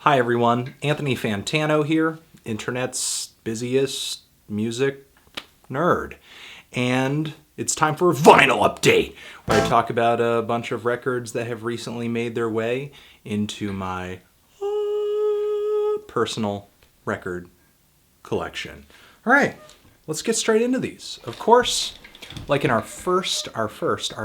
Hi everyone, Anthony Fantano here, internet's busiest music nerd. And it's time for a vinyl update, where I talk about a bunch of records that have recently made their way into my personal record collection. All right, let's get straight into these. Of course, like in our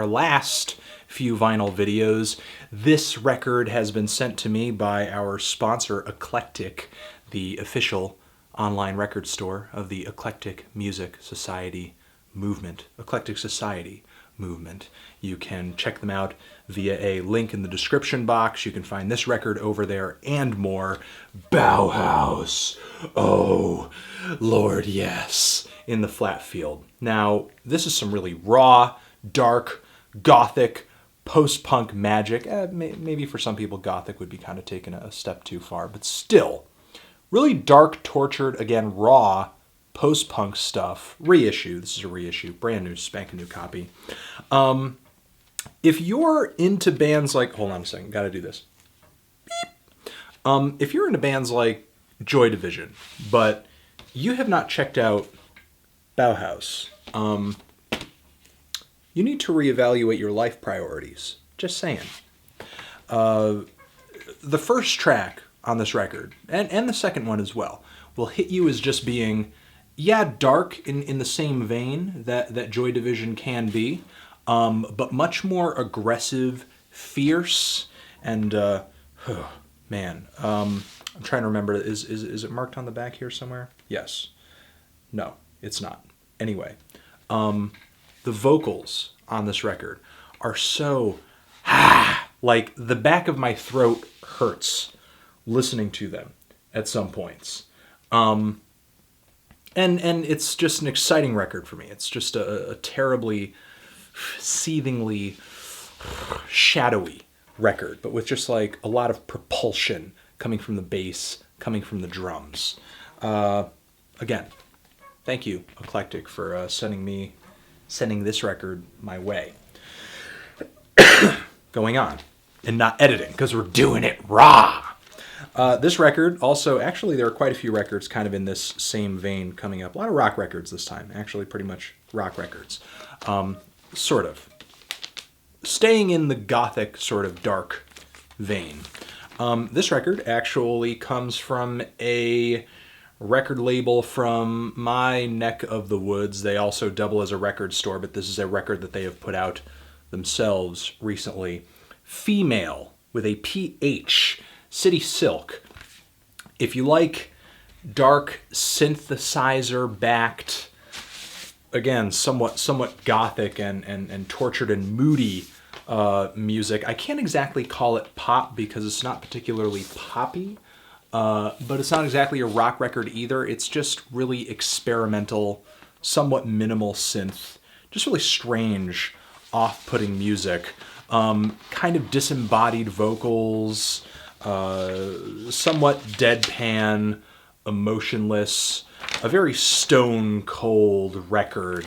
last few vinyl videos, this record has been sent to me by our sponsor, Eclectic, the official online record store of the Eclectic Music Society movement. Eclectic Society movement. You can check them out via a link in the description box. You can find this record over there and more. Bauhaus. Oh, Lord, yes. In the flat field. Now, this is some really raw, dark, gothic, post-punk magic. Maybe for some people gothic would be kind of taken a step too far, but still, really dark, tortured, again, raw, post-punk stuff. Reissue. This is a reissue. Brand new, spanking new copy. If you're into bands like... Hold on a second. Got to do this. Beep. If you're into bands like Joy Division, but you have not checked out Bauhaus, you need to reevaluate your life priorities. Just saying. The first track on this record, and the second one as well, will hit you as just being, dark in the same vein that Joy Division can be, but much more aggressive, fierce, and, man, I'm trying to remember, is it marked on the back here somewhere? Yes. No, it's not. Anyway, the vocals on this record are so, like the back of my throat hurts listening to them at some points. And it's just an exciting record for me. It's just a terribly, seethingly shadowy record, but with just like a lot of propulsion coming from the bass, coming from the drums. Again, thank you, Eclectic, for sending this record my way. Going on, and not editing, because we're doing it raw. This record also, actually there are quite a few records kind of in this same vein coming up. A lot of rock records this time, actually pretty much rock records. Sort of. Staying in the gothic sort of dark vein. This record actually comes from a record label from my neck of the woods. They also double as a record store, but this is a record that they have put out themselves recently. Phemale, with a PH, City Silk. If you like dark synthesizer-backed, again, somewhat gothic and tortured and moody music, I can't exactly call it pop because it's not particularly poppy. But it's not exactly a rock record either. It's just really experimental, somewhat minimal synth, just really strange, off-putting music. Kind of disembodied vocals, somewhat deadpan, emotionless, a very stone-cold record.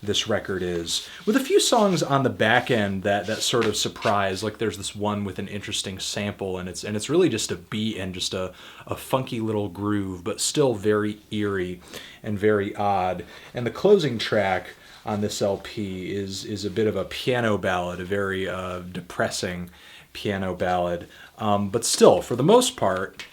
This record is, with a few songs on the back end that sort of surprise. Like there's this one with an interesting sample, and it's really just a beat and just a funky little groove, but still very eerie and very odd. And the closing track on this LP is a bit of a piano ballad, a very depressing piano ballad. But still, for the most part,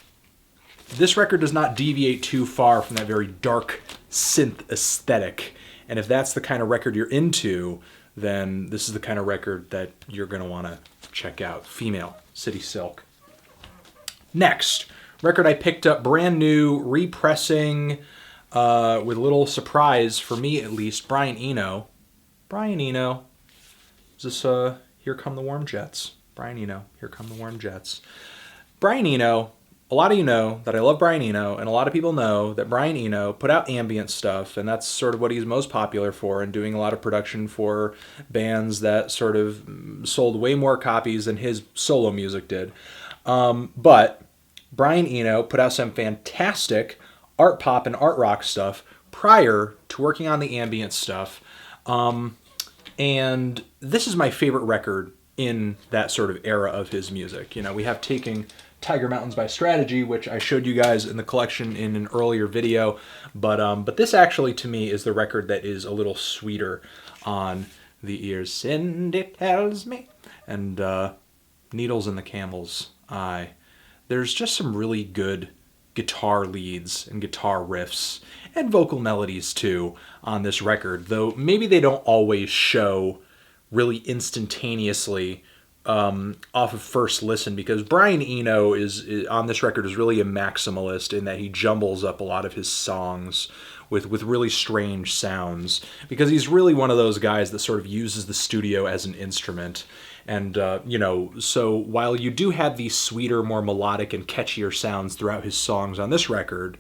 this record does not deviate too far from that very dark synth aesthetic. And if that's the kind of record you're into, then this is the kind of record that you're going to want to check out. Phemale, City Silk. Next, record I picked up brand new, repressing, with a little surprise, for me at least, Brian Eno. Brian Eno. Is this Here Come the Warm Jets? Brian Eno, Here Come the Warm Jets. Brian Eno. A lot of you know that I love Brian Eno, and a lot of people know that Brian Eno put out ambient stuff, and that's sort of what he's most popular for, and doing a lot of production for bands that sort of sold way more copies than his solo music did. But Brian Eno put out some fantastic art pop and art rock stuff prior to working on the ambient stuff, and this is my favorite record in that sort of era of his music. You know, we have Taking Tiger Mountains by Strategy, which I showed you guys in the collection in an earlier video. But this actually, to me, is the record that is a little sweeter on the ears. Cindy tells me. And Needles in the Camel's Eye. There's just some really good guitar leads and guitar riffs and vocal melodies too on this record, though maybe they don't always show really instantaneously off of first listen, because Brian Eno is on this record is really a maximalist in that he jumbles up a lot of his songs with really strange sounds, because he's really one of those guys that sort of uses the studio as an instrument. And, so while you do have these sweeter, more melodic and catchier sounds throughout his songs on this record,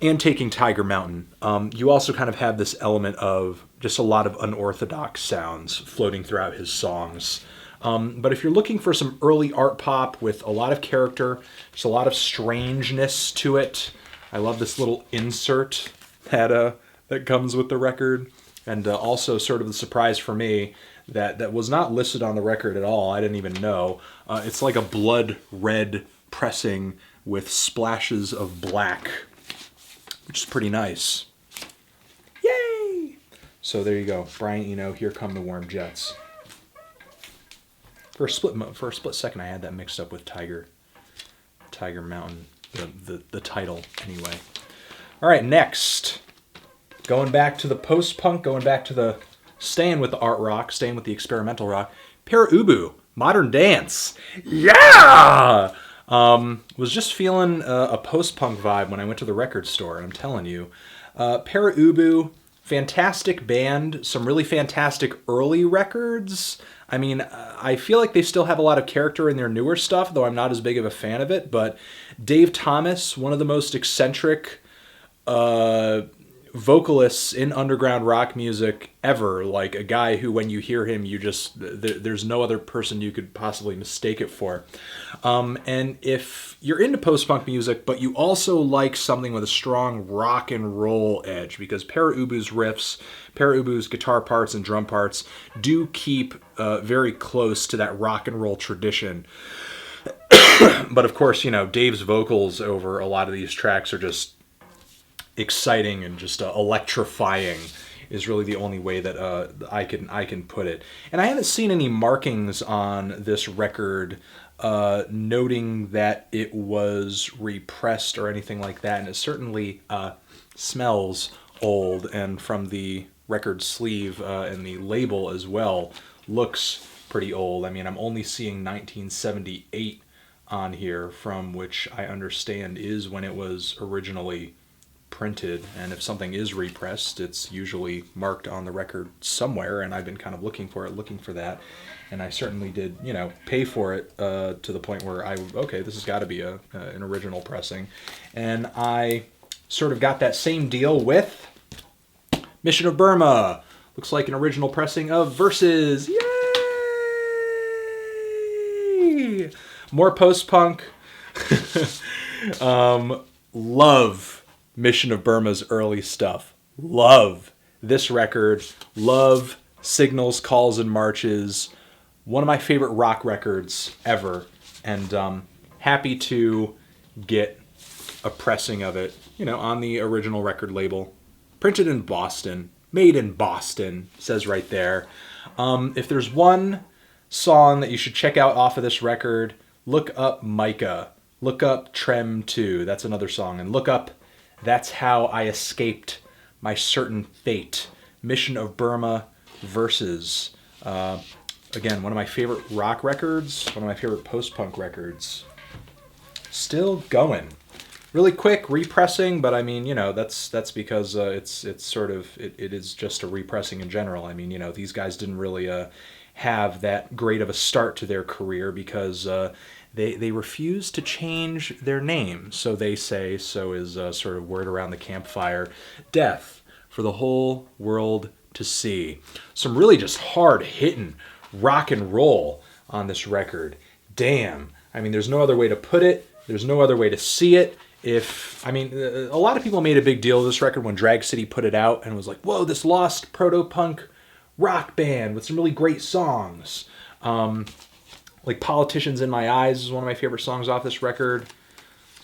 and Taking Tiger Mountain, you also kind of have this element of just a lot of unorthodox sounds floating throughout his songs. But if you're looking for some early art pop with a lot of character, just a lot of strangeness to it, I love this little insert that comes with the record. And also sort of the surprise for me that was not listed on the record at all. I didn't even know. It's like a blood red pressing with splashes of black, which is pretty nice. Yay! So there you go. Brian Eno, Here Come the Warm Jets. For a split second, I had that mixed up with Tiger Mountain, the title anyway. All right, next. Going back to the post-punk, staying with the art rock, staying with the experimental rock, Pere Ubu, Modern Dance. Yeah! Was just feeling a post-punk vibe when I went to the record store, and I'm telling you. Pere Ubu, fantastic band, some really fantastic early records. I mean, I feel like they still have a lot of character in their newer stuff, though I'm not as big of a fan of it, but Dave Thomas, one of the most eccentric vocalists in underground rock music ever, like a guy who, when you hear him, there's no other person you could possibly mistake it for. And if you're into post-punk music, but you also like something with a strong rock and roll edge, because Pere Ubu's riffs, Pere Ubu's guitar parts and drum parts do keep very close to that rock and roll tradition. But of course, Dave's vocals over a lot of these tracks are just exciting and just electrifying is really the only way that I can put it. And I haven't seen any markings on this record noting that it was repressed or anything like that, and it certainly smells old, and from the record sleeve and the label as well looks pretty old. I mean, I'm only seeing 1978 on here, from which I understand is when it was originally printed, and if something is repressed, it's usually marked on the record somewhere, and I've been kind of looking for that, and I certainly did, pay for it to the point where this has got to be an original pressing, and I sort of got that same deal with Mission of Burma. Looks like an original pressing of Versus. Yay! More post-punk. Love Mission of Burma's early stuff. Love this record. Love Signals, Calls, and Marches. One of my favorite rock records ever. And happy to get a pressing of it, on the original record label. Printed in Boston. Made in Boston, says right there. If there's one song that you should check out off of this record, look up Micah. Look up Trem 2. That's another song. And look up That's How I Escaped My Certain Fate. Mission of Burma Versus. Again, one of my favorite rock records, one of my favorite post-punk records. Still going. Really quick repressing, but I mean, that's because it is just a repressing in general. I mean, these guys didn't really have that great of a start to their career because they refuse to change their name. So they say, so is sort of word around the campfire. Death for the whole world to see. Some really just hard-hitting rock and roll on this record. Damn. I mean, there's no other way to put it. There's no other way to see it. A lot of people made a big deal of this record when Drag City put it out and was like, whoa, this lost proto-punk rock band with some really great songs. Like Politicians in My Eyes is one of my favorite songs off this record.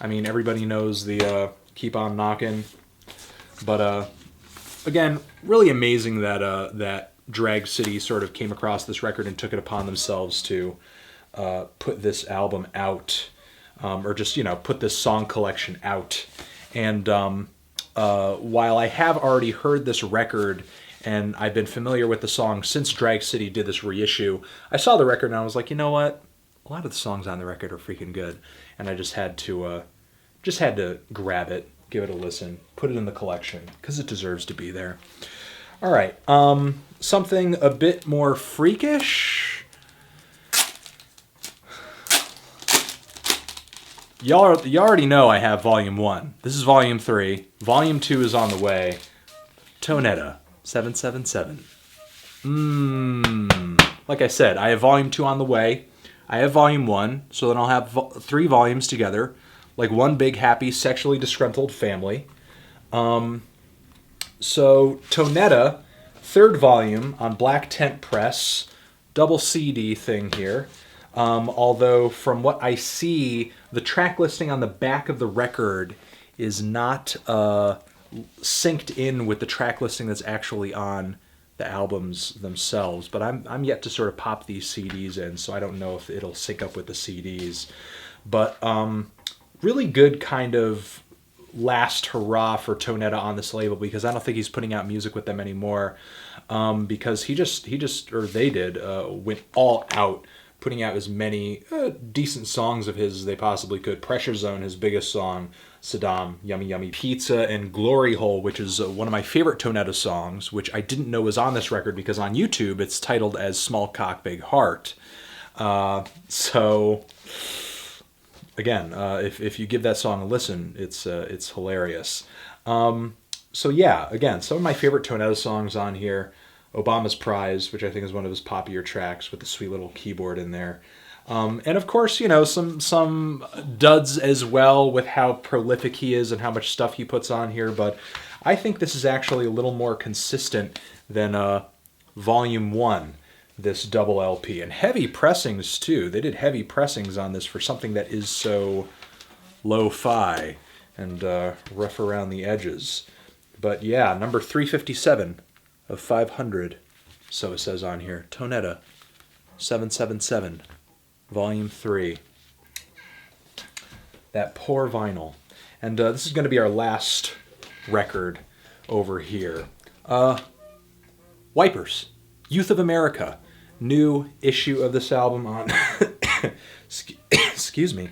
I mean, everybody knows the Keep On Knockin'. But again, really amazing that Drag City sort of came across this record and took it upon themselves to put this album out, or just, put this song collection out. And while I have already heard this record and I've been familiar with the song since Drag City did this reissue, I saw the record and I was like, you know what? A lot of the songs on the record are freaking good. And I just had to grab it, give it a listen, put it in the collection, because it deserves to be there. All right, something a bit more freakish. You already know I have Volume 1. This is Volume 3. Volume 2 is on the way. Tonetta, 777. Like I said, I have Volume 2 on the way. I have Volume 1, so then I'll have 3 volumes together, like one big, happy, sexually disgruntled family. So Tonetta, 3rd volume on Black Tent Press, double CD thing here. Although from what I see, the track listing on the back of the record is not synced in with the track listing that's actually on the albums themselves. But I'm yet to sort of pop these CDs in, so I don't know if it'll sync up with the CDs. But really good kind of last hurrah for Tonetta on this label, because I don't think he's putting out music with them anymore, because they went all out putting out as many decent songs of his as they possibly could. Pressure Zone, his biggest song, Saddam, Yummy Yummy Pizza, and Glory Hole, which is one of my favorite Tonetta songs, which I didn't know was on this record because on YouTube it's titled as Small Cock Big Heart. So again, if you give that song a listen, it's hilarious. So yeah, again, some of my favorite Tonetta songs on here. Obama's Prize, which I think is one of his poppier tracks with the sweet little keyboard in there. And of course, some duds as well with how prolific he is and how much stuff he puts on here. But I think this is actually a little more consistent than Volume 1, this double LP. And heavy pressings, too. They did heavy pressings on this for something that is so lo-fi and rough around the edges. But yeah, number 357 of 500, so it says on here. Tonetta, 777, Volume 3. That poor vinyl. And this is going to be our last record over here. Wipers, Youth of America. New issue of this album on, excuse me,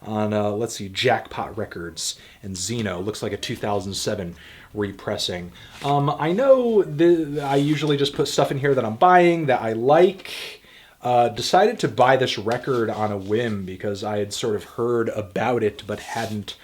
on, let's see, Jackpot Records and Zeno. Looks like a 2007 repressing. I know I usually just put stuff in here that I'm buying, that I like. Decided to buy this record on a whim because I had sort of heard about it but hadn't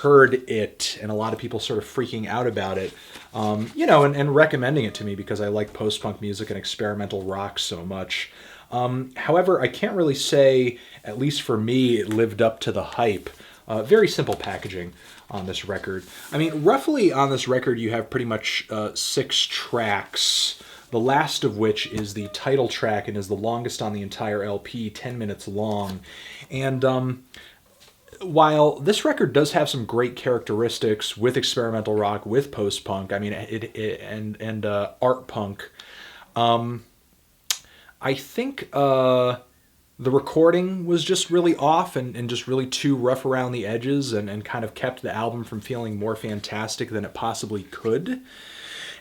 heard it, and a lot of people sort of freaking out about it, and recommending it to me because I like post-punk music and experimental rock so much. However, I can't really say, at least for me, it lived up to the hype. Very simple packaging on this record. I mean, roughly on this record you have pretty much 6 tracks, the last of which is the title track and is the longest on the entire LP, 10 minutes long. And while this record does have some great characteristics with experimental rock, with post-punk, I mean, and art punk, I think the recording was just really off and just really too rough around the edges and kind of kept the album from feeling more fantastic than it possibly could.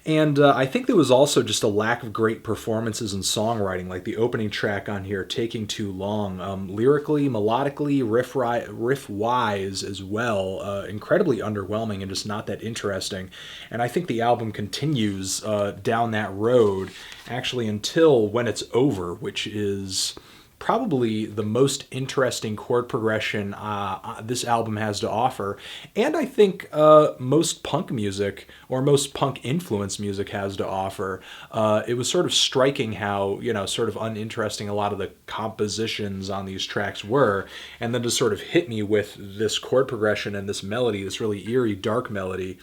And I think there was also just a lack of great performances and songwriting, like the opening track on here, Taking Too Long. Lyrically, melodically, riff-wise as well, incredibly underwhelming and just not that interesting. And I think the album continues down that road, actually, until When It's Over, which is probably the most interesting chord progression this album has to offer, and I think most punk music, or most punk influenced music, has to offer. It was sort of striking how, sort of uninteresting a lot of the compositions on these tracks were, and then to sort of hit me with this chord progression and this melody, this really eerie, dark melody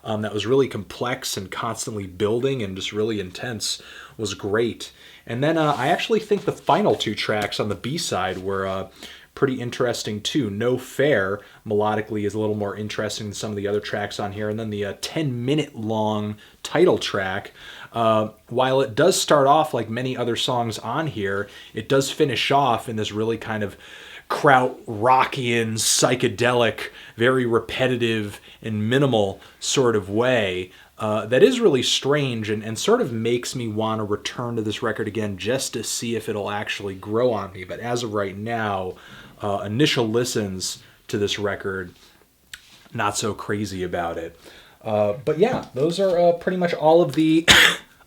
that was really complex and constantly building and just really intense, was great. And then I actually think the final two tracks on the B-side were pretty interesting too. No Fair melodically is a little more interesting than some of the other tracks on here. And then the 10-minute long title track, while it does start off like many other songs on here, it does finish off in this really kind of kraut-rockian, psychedelic, very repetitive and minimal sort of way that is really strange and sort of makes me want to return to this record again just to see if it'll actually grow on me. But as of right now, initial listens to this record, not so crazy about it. But yeah, those are pretty much all of the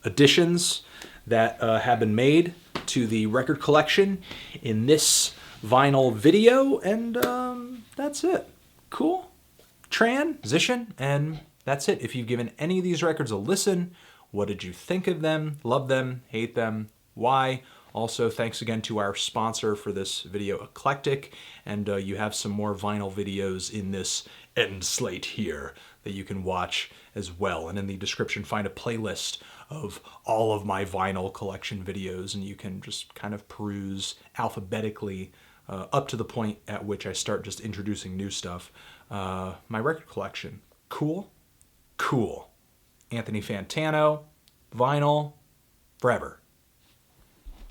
additions that have been made to the record collection in this vinyl video, and that's it. Cool. Transition, and that's it. If you've given any of these records a listen, what did you think of them? Love them? Hate them? Why? Also, thanks again to our sponsor for this video, Eclectic, and you have some more vinyl videos in this end slate here that you can watch as well. And in the description, find a playlist of all of my vinyl collection videos, and you can just kind of peruse alphabetically up to the point at which I start just introducing new stuff. My record collection. Cool? Cool. Anthony Fantano, vinyl, forever.